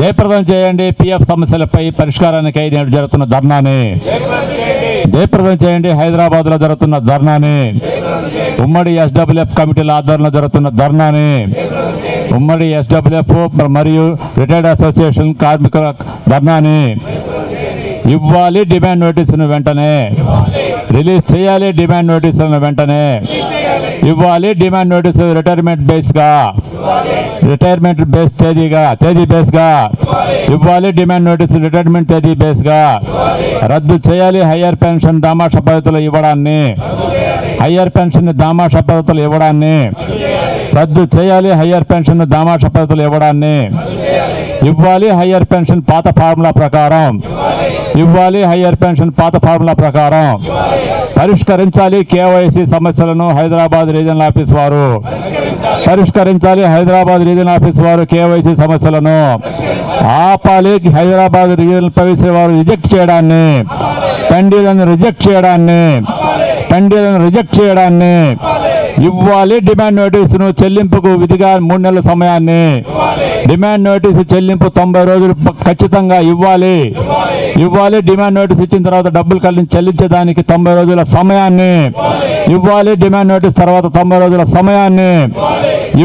జయప్రదం చేయండి పిఎఫ్ సమస్యలపై పరిష్కారానికై నేడు జరుగుతున్న ధర్నాని జయప్రదం చేయండి. హైదరాబాద్లో జరుగుతున్న ధర్నాని, ఉమ్మడి ఎస్డబ్ల్యూఎఫ్ కమిటీల ఆధ్వర్యంలో జరుగుతున్న ధర్నాని, ఉమ్మడి ఎస్డబ్ల్యూఎఫ్ మరియు రిటైర్డ్ అసోసియేషన్ కార్మికుల ధర్నాని ఇవ్వాలి. డిమాండ్ నోటీసును వెంటనే రిలీజ్ చేయాలి. డిమాండ్ నోటీసులను వెంటనే ఇవ్వాలి. డిమాండ్ నోటీసు రిటైర్మెంట్ బేస్ తేదీ బేస్గా ఇవ్వాలి. డిమాండ్ నోటీసు రిటైర్మెంట్ తేదీ బేస్గా రద్దు చేయాలి. హయ్యర్ పెన్షన్ దామాషా పద్ధతులు ఇవ్వడాన్ని రద్దు చేయాలి. హయ్యర్ పెన్షన్ దామాషా పద్ధతులు ఇవ్వడాన్ని ఇవ్వాలి. హయ్యర్ పెన్షన్ పాత ఫార్ములా ప్రకారం పరిష్కరించాలి. కేవైసీ సమస్యలను హైదరాబాద్ రీజనల్ ఆఫీస్ వారు కేవైసీ సమస్యలను ఆపాలి. హైదరాబాద్ రీజనల్ ఆఫీస్ వారు రిజెక్ట్ చేయడాన్ని ఇవ్వాలి. డిమాండ్ నోటీసును చెల్లింపుకు విధిగా 3 నెలల సమయాన్ని, డిమాండ్ నోటీసు చెల్లింపు 90 రోజులు ఖచ్చితంగా ఇవ్వాలి. డిమాండ్ నోటీసు ఇచ్చిన తర్వాత డబ్బులు చెల్లించడానికి 90 రోజుల సమయాన్ని ఇవ్వాలి. డిమాండ్ నోటీస్ తర్వాత 90 రోజుల సమయాన్ని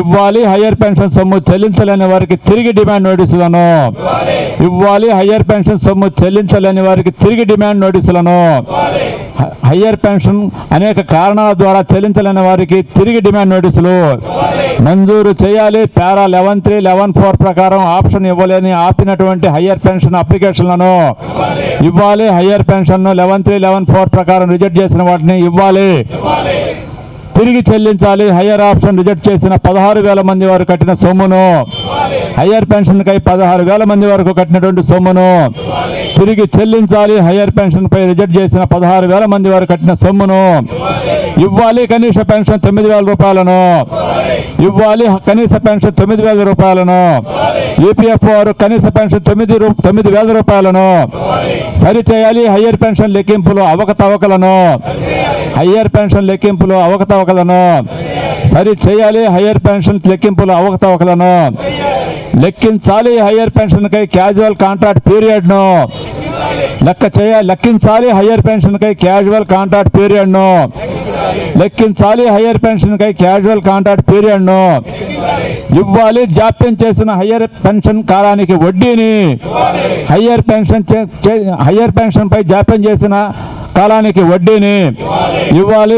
ఇవ్వాలి. హయ్యర్ పెన్షన్ సొమ్ము చెల్లించలేని వారికి తిరిగి డిమాండ్ నోటీసులను ఇవ్వాలి. హయ్యర్ పెన్షన్ అనేక కారణాల ద్వారా చెల్లించలేని వారికి తిరిగి డిమాండ్ నోటీసులు మంజూరు చేయాలి. పారా 11(3), 11(4) ప్రకారం ఆప్షన్ ఇవ్వలేని ఆపినటువంటి హయ్యర్ పెన్షన్ అప్లికేషన్లను ఇవ్వాలి. హయ్యర్ పెన్షన్ను 11(3), 11(4) ప్రకారం రిజెక్ట్ చేసిన వాటిని ఇవ్వాలి, తిరిగి చెల్లించాలి. హయ్యర్ ఆప్షన్ రిజెక్ట్ చేసిన 16,000 మంది వారు కట్టిన సొమ్మును, హయ్యర్ పెన్షన్కై 16,000 మంది వరకు కట్టినటువంటి సొమ్మును తిరిగి చెల్లించాలి. హయ్యర్ పెన్షన్పై రిజెక్ట్ చేసిన 16,000 మంది వారు కట్టిన సొమ్మును ఇవ్వాలి. కనీస పెన్షన్ 9,000 రూపాయలను ఇవ్వాలి. ఈపీఎఫ్ వారు కనీస పెన్షన్ 9,000 రూపాయలను సరిచేయాలి. హయ్యర్ పెన్షన్ లెక్కింపులో అవకతవకలను సరిచేయాలి. హయ్యర్ పెన్షన్ లెక్కింపులో అవకతవకలను లెక్కించాలి. హయ్యర్ పెన్షన్కై క్యాజువల్ కాంట్రాక్ట్ పీరియడ్ను లెక్కించాలి. హయ్యర్ పెన్షన్కై క్యాజువల్ కాంట్రాక్ట్ పీరియడ్ను ఇవ్వాలి. జాప్యం చేసిన హయ్యర్ పెన్షన్ కాలానికి వడ్డీని హయ్యర్ పెన్షన్పై జాప్యం చేసిన కాలానికి వడ్డీని ఇవ్వాలి.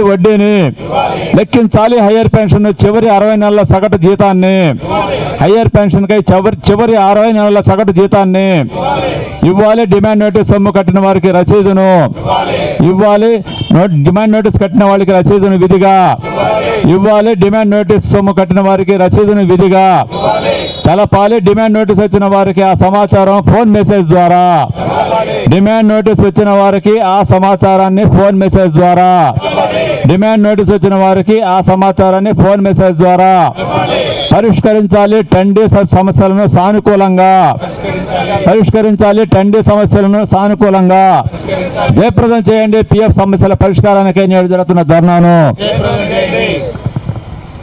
లెక్కించాలి. హయ్యర్ పెన్షన్ చివరి 60 నెలల సగటు జీతాన్ని చివరి 60 నెలల సగటు జీతాన్ని ఇవ్వాలి. డిమాండ్ నోటీస్ సొమ్ము కట్టిన వారికి రసీదును ఇవ్వాలి. డిమాండ్ నోటీస్ కట్టిన వారికి రసీదును విధిగా ఇవ్వాలి. డిమాండ్ నోటీస్ సొమ్ము కట్టిన వారికి రసీదును విధిగా తెలపాలి. డిమాండ్ నోటీస్ వచ్చిన వారికి ఆ సమాచారం ఫోన్ మెసేజ్ ద్వారా డిమాండ్ నోటీస్ వచ్చిన వారికి ఆ సమాచారాన్ని ఫోన్ మెసేజ్ ద్వారా పరిష్కరించాలి. టండీ సమస్యలను సానుకూలంగా జయప్రదం చేయండి. పిఎఫ్ సమస్యల పరిష్కారానికై నేడు జరుగుతున్న ధర్నాను